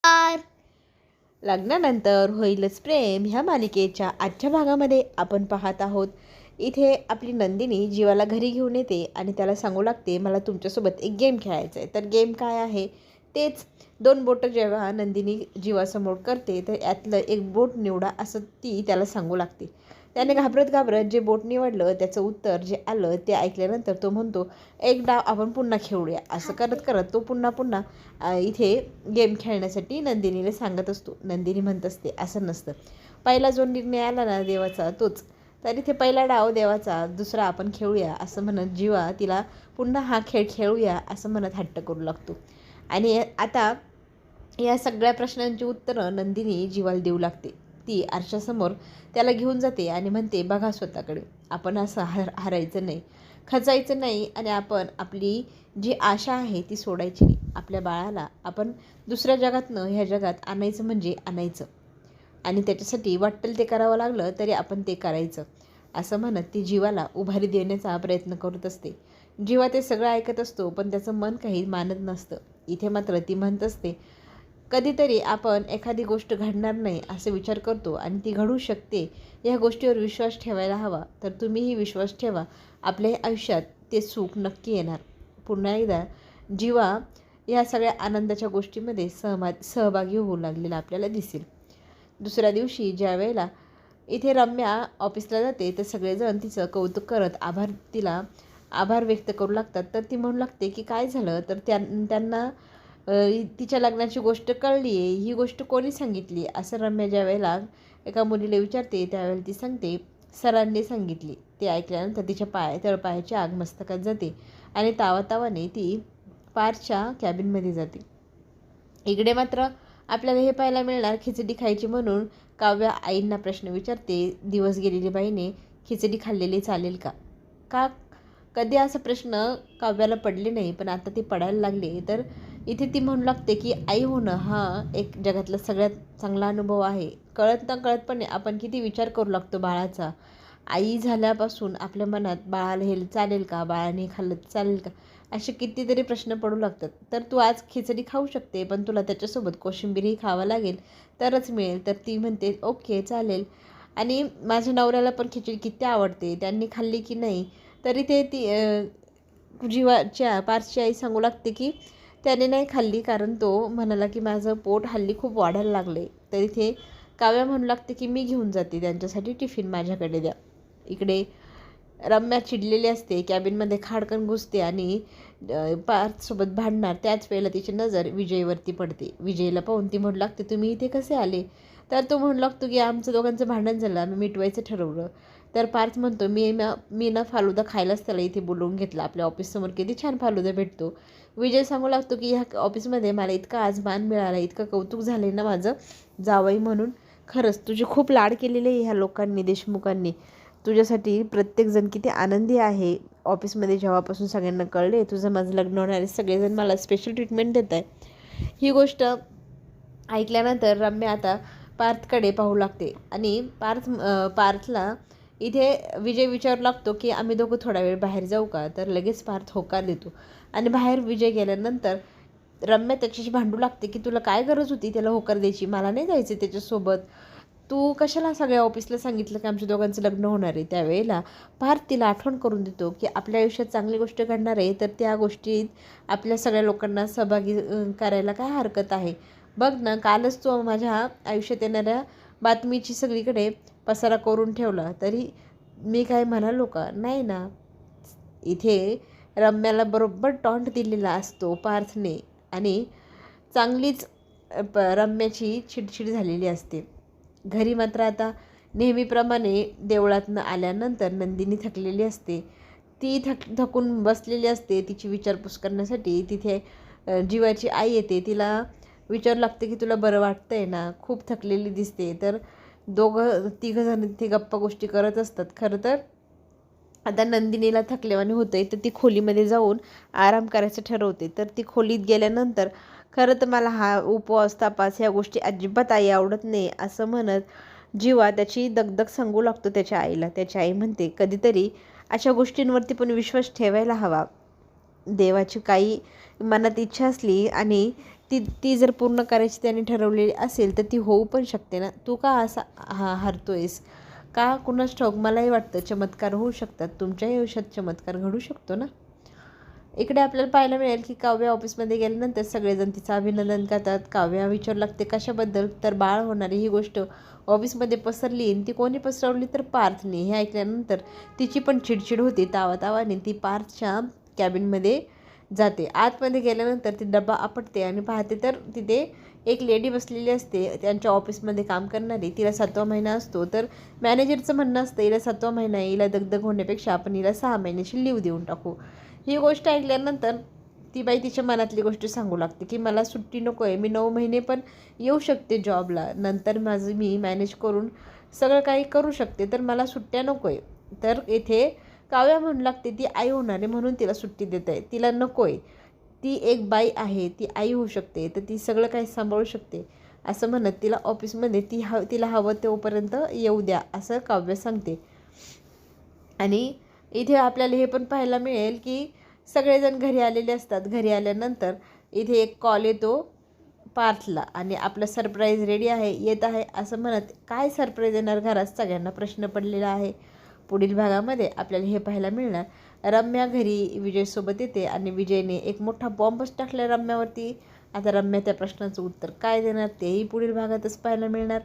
नमस्कार. लग्नानंतर होईलच प्रेम ह्या मालिकेच्या आजच्या भागामध्ये आपण पाहत आहोत. इथे आपली नंदिनी जीवाला घरी घेऊन येते आणि त्याला सांगू लागते, मला तुमच्यासोबत एक गेम खेळायचा आहे. तर गेम काय आहे तेच, 2 बोटं जेव्हा नंदिनी जीवासमोर करते तर यातलं एक बोट निवडा असं ती त्याला सांगू लागते. त्याने घाबरत घाबरत जे बोट निवडलं त्याचं उत्तर जे आलं ते ऐकल्यानंतर तो म्हणतो, एक डाव आपण पुन्हा खेळूया. असं करत करत तो पुन्हा पुन्हा इथे गेम खेळण्यासाठी नंदिनीला सांगत असतो. नंदिनी म्हणत असते, असं नसतं, पहिला जो निर्णय आला ना देवाचा तोच. तर इथे पहिला डाव देवाचा, दुसरा आपण खेळूया असं म्हणत जीवा तिला पुन्हा हा खेळ खेळूया असं म्हणत हट्ट करू लागतो. आणि आता या सगळ्या प्रश्नांची उत्तरं नंदिनी जीवाला देऊ लागते. ती आरशासमोर त्याला घेऊन जाते आणि म्हणते, बघा स्वतःकडे, आपण असं हारायचं नाही, खचायचं नाही आणि आपण आपली जी आशा आहे ती सोडायची नाही. आपल्या बाळाला आपण दुसऱ्या जगातनं ह्या जगात आणायचं म्हणजे आणायचं आणि त्याच्यासाठी वाटेल ते करावं लागलं तरी आपण ते करायचं असं म्हणत ती जीवाला उभारी देण्याचा प्रयत्न करत असते. जीवा ते सगळं ऐकत असतो पण त्याचं मन काही मानत नसतं. इथे मात्र ती म्हणत असते, कधीतरी आपण एखादी गोष्ट घडणार नाही असे विचार करतो आणि ती घडू शकते या गोष्टीवर विश्वास ठेवायला हवा. तर तुम्हीही विश्वास ठेवा, आपल्या आयुष्यात ते सुख नक्की येणार. पुन्हा एकदा जीवा या सगळ्या आनंदाच्या गोष्टीमध्ये सहभागी होऊ लागलेला आपल्याला दिसेल. दुसऱ्या दिवशी ज्या वेळेला इथे रम्या ऑफिसला जाते तर सगळेजण तिचं कौतुक करत तिला आभार व्यक्त करू लागतात. तर ती म्हणू लागते की काय झालं, तर त्यांना तिच्या लग्नाची गोष्ट कळली आहे, ही गोष्ट कोणी सांगितली असं रम्या ज्या वेळेला एका मुलीला विचारते त्यावेळेला ती सांगते, सरांनी सांगितली. ते ऐकल्यानंतर तिच्या तळपायाची आग मस्तकात जाते आणि तावातावाने ती पार्थच्या कॅबिनमध्ये जाते. इकडे मात्र आपल्याला हे पाहायला मिळणार, खिचडी खायची म्हणून काव्या आईंना प्रश्न विचारते, दिवस गेलेली बाईने खिचडी खाल्लेली चालेल का? कधी असा प्रश्न काव्याला पडले नाही पण आता ते पडायला लागले. तर इथे ती म्हणू लागते की आई होणं हा एक जगातला सगळ्यात चांगला अनुभव आहे. कळत न कळतपणे आपण किती विचार करू लागतो बाळाचा. आई झाल्यापासून आपल्या मनात बाळाला हे चालेल का, बाळाने खाल्लं चालेल का, असे कितीतरी प्रश्न पडू लागतात. तर तू आज खिचडी खाऊ शकते पण तुला त्याच्यासोबत कोशिंबीरही खावं लागेल तरच मिळेल. तर ती म्हणते ओके चालेल. आणि माझ्या नवऱ्याला पण खिचडी किती आवडते, त्यांनी खाल्ली की नाही. तरी ते ती जीवाच्या पार्थची आई सांगू लागते की त्याने नाही खाल्ली कारण तो म्हणाला की माझं पोट हल्ली खूप वाढायला लागले. तर इथे काव्या म्हणू लागते की मी घेऊन जाते त्यांच्यासाठी टिफिन, माझ्याकडे द्या. इकडे रम्या चिडलेली असते, कॅबिनमध्ये खाडकन घुसते आणि पार्थसोबत भांडणार. त्याच वेळेला तिची नजर विजयवरती पडते. विजयला पाहून ती म्हणू लागते, तुम्ही इथे कसे आले? तर तो म्हणू लागतो की आमचं दोघांचं भांडण झालं, आम्ही मिटवायचं ठरवलं. तर पार्थ म्हणतो, मी ना फालुदा खायलाच त्याला इथे बोलवून घेतलं, आपल्या ऑफिससमोर किती छान फालुदा भेटतो. विजय सांगू लागतो की ह्या ऑफिसमध्ये मला इतका आज मान मिळाला, इतकं कौतुक झालं ना माझं जावई म्हणून. खरंच तुझे खूप लाड केलेले ह्या लोकांनी, देशमुखांनी. तुझ्यासाठी प्रत्येकजण किती आनंदी आहे. ऑफिसमध्ये जेव्हापासून सगळ्यांना कळले तुझं माझं लग्न होणार आहे, सगळेजण मला स्पेशल ट्रीटमेंट देत आहे. ही गोष्ट ऐकल्यानंतर रम्या आता पार्थकडे पाहू लागते आणि पार्थला इथे विजय विचारू लागतो की आम्ही दोघं थोडा वेळ बाहेर जाऊ का? तर लगेच पार्थ होकार देतो आणि बाहेर विजय गेल्यानंतर रम्या त्याच्याशी भांडू लागते की तुला काय गरज होती त्याला होकार द्यायची, मला नाही जायचं त्याच्यासोबत, तू कशाला सगळ्या ऑफिसला सांगितलं की आमच्या दोघांचं लग्न होणार आहे. त्यावेळेला पार्थ तिला आठवण करून देतो की आपल्या आयुष्यात चांगली गोष्ट घडणार आहे तर त्या गोष्टीत आपल्या सगळ्या लोकांना सहभागी करायला काय हरकत आहे. बघ ना, कालच तो माझ्या आयुष्यात येणाऱ्या बातमीची सगळीकडे पसारा करून ठेवला, तरी मी काय म्हणालो का? नाही ना. इथे रम्याला बरोबर टॉन्ट दिलेला असतो पार्थने आणि चांगलीच रम्याची चिडचिड झालेली असते. घरी मात्र आता नेहमीप्रमाणे देवळातनं आल्यानंतर नंदिनी थकलेली असते. ती थकून बसलेली असते. तिची विचारपूस करण्यासाठी तिथे जीवाची आई येते. तिला विचारू लागते की तुला बरं वाटतंय ना, खूप थकलेली दिसते. तर तिघंजण तिथे गप्पा गोष्टी करत असतात. खरं तर आता नंदिनीला थकलेवाने होतंय तर ती खोलीमध्ये जाऊन आराम करायचं ठरवते. तर ती खोलीत गेल्यानंतर, खरं तर मला हा उपवास तापास ह्या गोष्टी अजिबात आई आवडत नाही असं म्हणत जीवा त्याची दगदग सांगू लागतो त्याच्या आईला. त्याची आई म्हणते, कधीतरी अशा गोष्टींवरती पण विश्वास ठेवायला हवा. देवाची काही मनात इच्छा असली आणि ती जर पूर्ण करायची त्याने ठरवलेली असेल तर ती होऊ पण शकते ना. तू का असा हरतोयस का कुणास ठाऊक. मलाही वाटतं चमत्कार होऊ शकतात, तुमच्याही आयुष्यात चमत्कार घडू शकतो ना. इकडे आपल्याला पाहायला मिळेल की काव्या ऑफिसमध्ये गेल्यानंतर सगळेजण तिचं अभिनंदन करतात. काव्या विचारू लागते कशाबद्दल, तर बाळ होणारी ही गोष्ट ऑफिसमध्ये पसरली आणि ती कोणी पसरवली तर पार्थने. हे ऐकल्यानंतर तिची पण चिडचिड होते. तावातावाने ती पार्थच्या कॅबिनमध्ये जाते. आतमध्ये गेल्यानंतर ती डबा आपटते आणि पाहते तर तिथे एक लेडी बसलेली असते त्यांच्या ऑफिसमध्ये काम करणारी. तिला 7वा महिना असतो. तर मॅनेजरचं म्हणणं असतं हिला 7वा महिना आहे, हिला दगदग होण्यापेक्षा आपण हिला 6 महिन्याची लीव देऊन टाकू. ही गोष्ट ऐकल्यानंतर ती बाई तिच्या मनातली गोष्ट सांगू लागते की मला सुट्टी नको आहे, मी 9 महिने पण येऊ शकते जॉबला, नंतर माझं मी मॅनेज करून सगळं काही करू शकते, तर मला सुट्ट्या नको आहे. तर इथे काव्या म्हणू लागते ती आई होणार आहे म्हणून तिला सुट्टी देत आहे, तिला नको आहे, ती एक बाई आहे, ती आई होऊ शकते, तर ती सगळं काही सांभाळू शकते असं म्हणत तिला ऑफिसमध्ये तिला हवं तोपर्यंत येऊ द्या असं काव्य सांगते. आणि इथे आपल्याला हे पण पाहायला मिळेल की सगळेजण घरी आलेले असतात. घरी आल्यानंतर इथे एक कॉल येतो पार्थला आणि आपलं सरप्राईज रेडी आहे, येत आहे असं म्हणत. काय सरप्राईज येणार घरात, सगळ्यांना प्रश्न पडलेला आहे. पुढील भागामध्ये आपल्याला हे पाहायला मिळणार, रम्या घरी विजयसोबत येते आणि विजयने एक मोठा बॉम्बच टाकला रम्यावरती. आता रम्या त्या प्रश्नाचं उत्तर काय देणार तेही पुढील भागातच पाहायला मिळणार.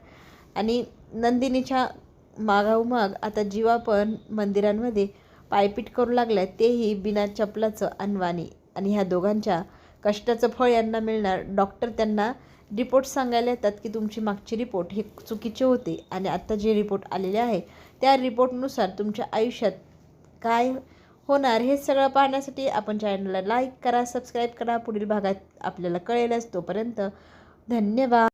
आणि नंदिनीच्या मागोमाग आता जीवा पण मंदिरांमध्ये पायपीट करू लागलाय, तेही बिना चपलाचं अनवाणी. आणि ह्या दोघांच्या कष्टाचं फळ यांना मिळणार. डॉक्टर त्यांना रिपोर्ट सांगायला येतात की तुमची मागची रिपोर्ट हे चुकीचे होते आणि आत्ता जे रिपोर्ट आलेले आहे त्या रिपोर्टनुसार तुमच्या आयुष्यात काय होणार हे सगळं पाहण्यासाठी आपण चॅनलला लाईक करा, सबस्क्राईब करा. पुढील भागात आपल्याला कळेलच. तोपर्यंत धन्यवाद.